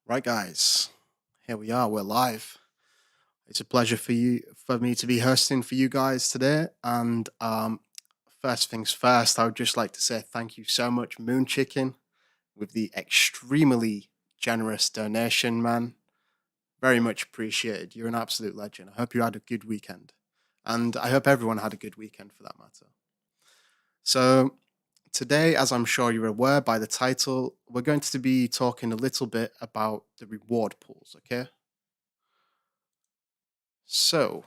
Right, guys, here we are. We're live. It's a pleasure for me to be hosting for you guys today. And first things first, I would just like to say thank you so much, Moon Chicken, with the extremely generous donation, man. Very much appreciated. You're an absolute legend. I hope you had a good weekend, and I hope everyone had a good weekend for that matter. So today, as I'm sure you're aware by the title, we're going to be talking a little bit about the reward pools. Okay. So,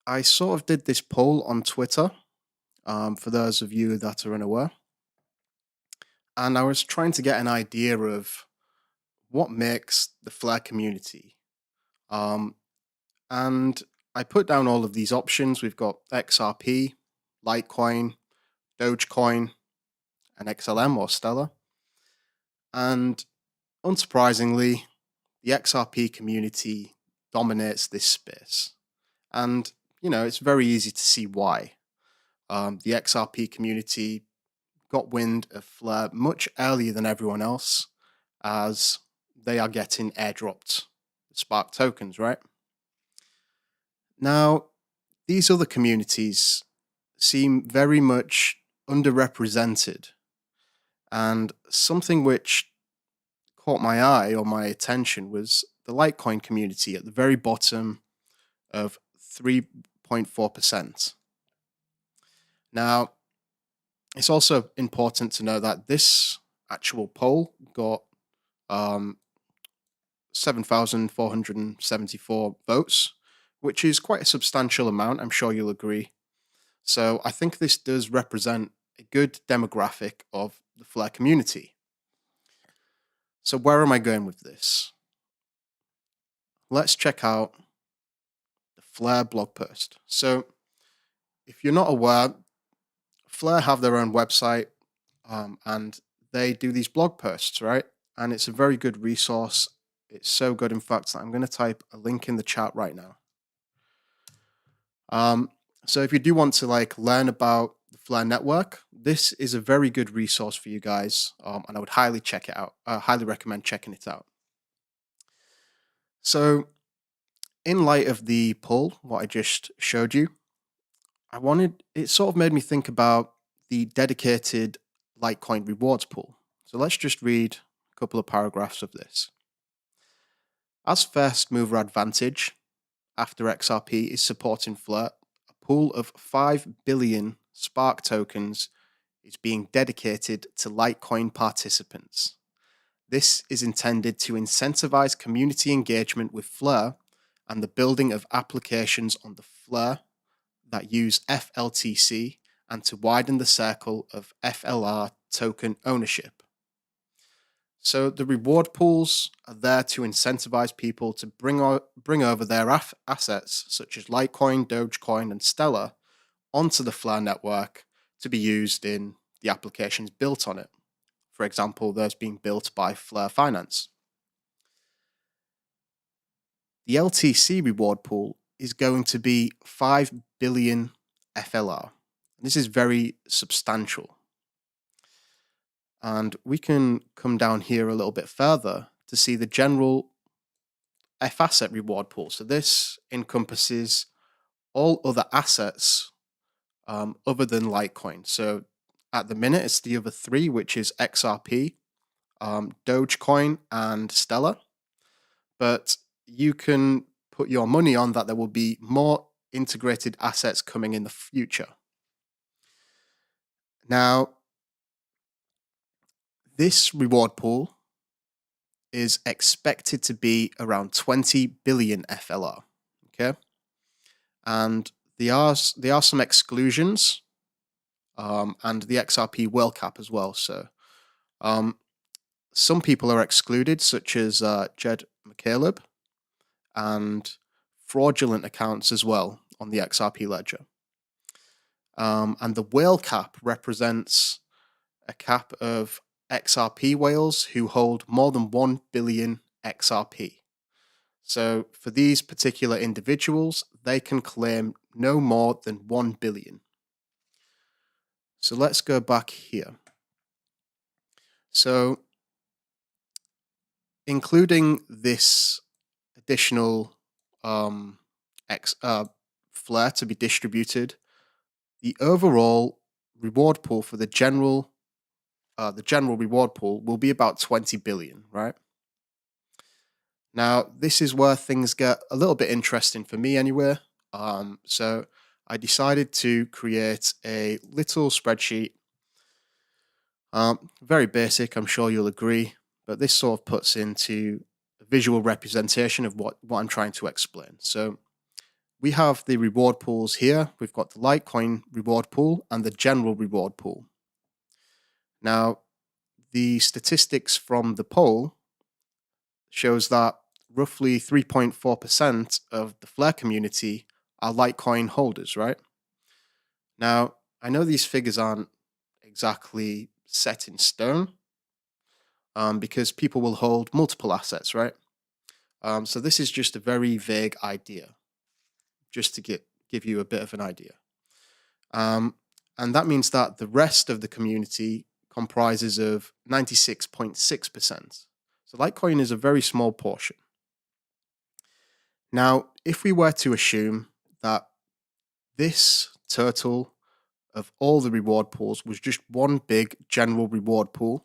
I sort of did this poll on Twitter, for those of you that are unaware, and I was trying to get an idea of what makes the Flare community. Um, and I put down all of these options. We've got XRP, Litecoin, Dogecoin, and XLM or Stellar. And unsurprisingly, the XRP community dominates this space. And, it's very easy to see why. The XRP community got wind of Flare much earlier than everyone else, as they are getting airdropped Spark tokens, right? Now, these other communities seem very much underrepresented, and something which caught my eye or my attention was the Litecoin community at the very bottom of 3.4%. Now, it's also important to know that this actual poll got 7,474 votes, which is quite a substantial amount. I'm sure you'll agree. So I think this does represent a good demographic of the Flare community. So where am I going with this? Let's check out the Flare blog post. So if you're not aware, Flare have their own website, and they do these blog posts, right? And it's a very good resource. It's so good, in fact, that I'm going to type a link in the chat right now. So if you do want to learn about the Flare network, this is a very good resource for you guys, and I would highly check it out. Highly recommend checking it out. So, in light of the poll, what I just showed you, it sort of made me think about the dedicated Litecoin rewards pool. So let's just read a couple of paragraphs of this. As first mover advantage, after XRP is supporting Flare, a pool of 5 billion Spark tokens is being dedicated to Litecoin participants. This is intended to incentivize community engagement with Flare and the building of applications on the Flare that use FLTC and to widen the circle of FLR token ownership. So the reward pools are there to incentivize people to bring over their assets, such as Litecoin, Dogecoin, and Stellar, onto the Flare network to be used in the applications built on it. For example, those being built by Flare Finance. The LTC Reward Pool is going to be 5 billion FLR. This is very substantial. And we can come down here a little bit further to see the general F asset reward pool. So this encompasses all other assets other than Litecoin. So at the minute, it's the other three, which is XRP, Dogecoin, and Stellar. But you can put your money on that there will be more integrated assets coming in the future. Now, this reward pool is expected to be around 20 billion FLR. Okay. And there are some exclusions, and the XRP whale cap as well. So some people are excluded, such as Jed McCaleb, and fraudulent accounts as well on the XRP ledger. And the whale cap represents a cap of XRP whales who hold more than 1 billion XRP. So for these particular individuals, they can claim no more than 1 billion. So let's go back here. So including this additional um, X, flare to be distributed, the overall reward pool for the general reward pool will be about 20 billion, right? Now, this is where things get a little bit interesting for me anyway. So I decided to create a little spreadsheet. Very basic, I'm sure you'll agree, but this sort of puts into a visual representation of what I'm trying to explain. So we have the reward pools here. We've got the Litecoin reward pool and the general reward pool. Now, the statistics from the poll shows that roughly 3.4% of the Flare community are Litecoin holders, right? Now, I know these figures aren't exactly set in stone because people will hold multiple assets, right? So this is just a very vague idea, just to give you a bit of an idea. And that means that the rest of the community comprises of 96.6%. So Litecoin is a very small portion. Now, if we were to assume that this total of all the reward pools was just one big general reward pool,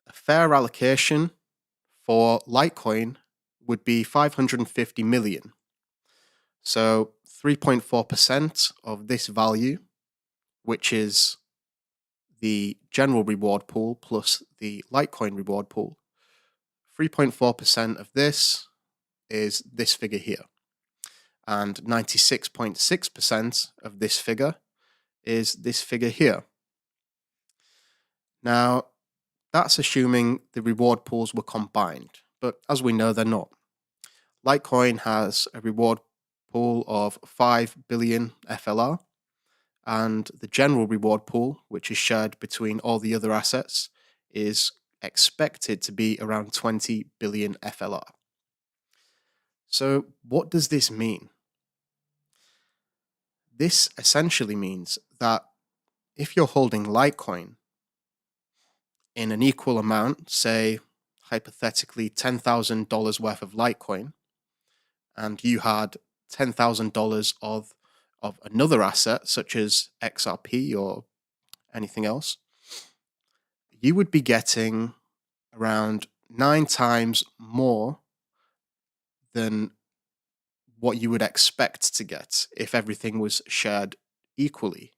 a fair allocation for Litecoin would be 550 million. So 3.4% of this value, which is the general reward pool plus the Litecoin reward pool, 3.4% of this is this figure here. And 96.6% of this figure is this figure here. Now, that's assuming the reward pools were combined, but as we know, they're not. Litecoin has a reward pool of 5 billion FLR, and the general reward pool, which is shared between all the other assets, is expected to be around 20 billion FLR. So, what does this mean? This essentially means that if you're holding Litecoin in an equal amount, say hypothetically $10,000 worth of Litecoin, and you had $10,000 of another asset such as XRP or anything else, you would be getting around 9 times more than what you would expect to get if everything was shared equally.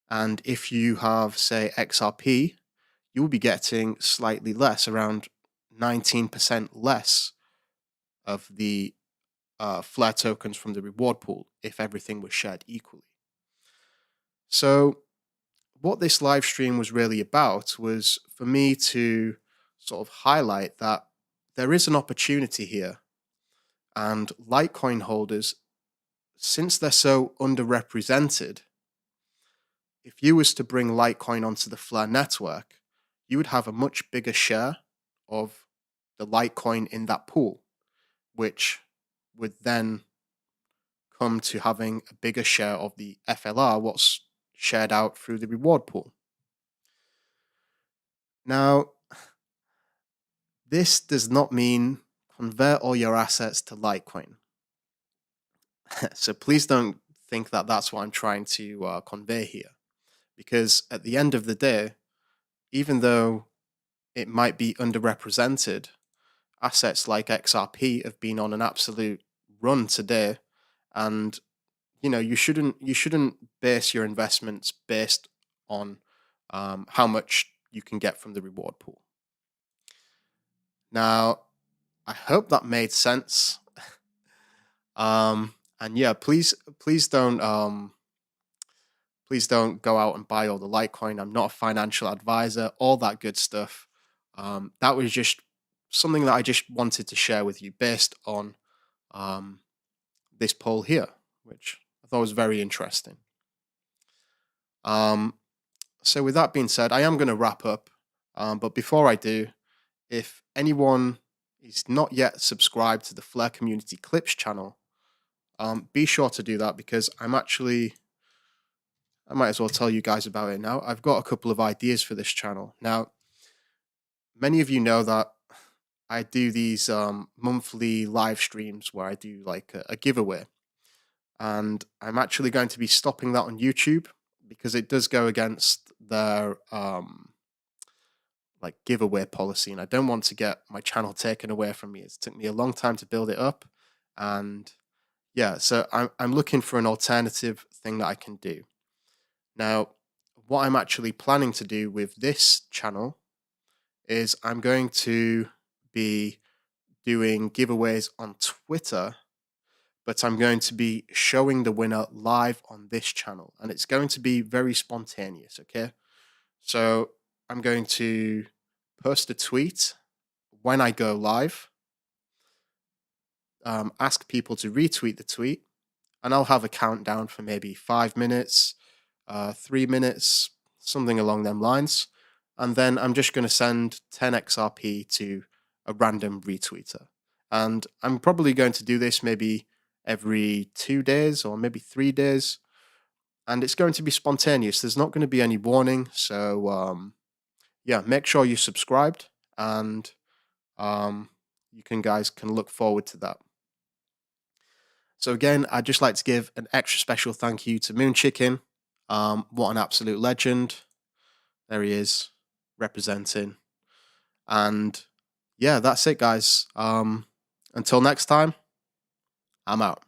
And if you have, say, XRP, you will be getting slightly less, around 19% less of the Flare tokens from the reward pool if everything was shared equally. So what this live stream was really about was for me to sort of highlight that there is an opportunity here, and Litecoin holders, since they're so underrepresented, if you was to bring Litecoin onto the Flare network, you would have a much bigger share of the Litecoin in that pool, which would then come to having a bigger share of the FLR, what's shared out through the reward pool. Now, this does not mean convert all your assets to Litecoin. So please don't think that that's what I'm trying to convey here. Because at the end of the day, even though it might be underrepresented, assets like XRP have been on an absolute run today, and you shouldn't base your investments based on how much you can get from the reward pool. Now, I hope that made sense. And yeah, please don't go out and buy all the Litecoin. I'm not a financial advisor, all that good stuff. That was just something that I just wanted to share with you based on this poll here, which I thought was very interesting. So with that being said, I am going to wrap up. But before I do, if anyone is not yet subscribed to the Flare Community Clips channel, be sure to do that, because I might as well tell you guys about it now. I've got a couple of ideas for this channel. Now, many of you know that I do these monthly live streams where I do like a giveaway, and I'm actually going to be stopping that on YouTube because it does go against their like giveaway policy, and I don't want to get my channel taken away from me. It's took me a long time to build it up, and yeah, so I'm looking for an alternative thing that I can do. Now, what I'm actually planning to do with this channel is I'm going to be doing giveaways on Twitter, but I'm going to be showing the winner live on this channel, and it's going to be very spontaneous, okay? So I'm going to post a tweet when I go live, ask people to retweet the tweet, and I'll have a countdown for maybe 5 minutes, 3 minutes, something along them lines. And then I'm just going to send 10 XRP to a random retweeter. And I'm probably going to do this maybe every 2 days or maybe 3 days. And it's going to be spontaneous. There's not going to be any warning. So, yeah, make sure you're subscribed, and you guys can look forward to that. So again, I'd just like to give an extra special thank you to Moon Chicken. What an absolute legend. There he is, representing. And yeah, that's it, guys. Until next time, I'm out.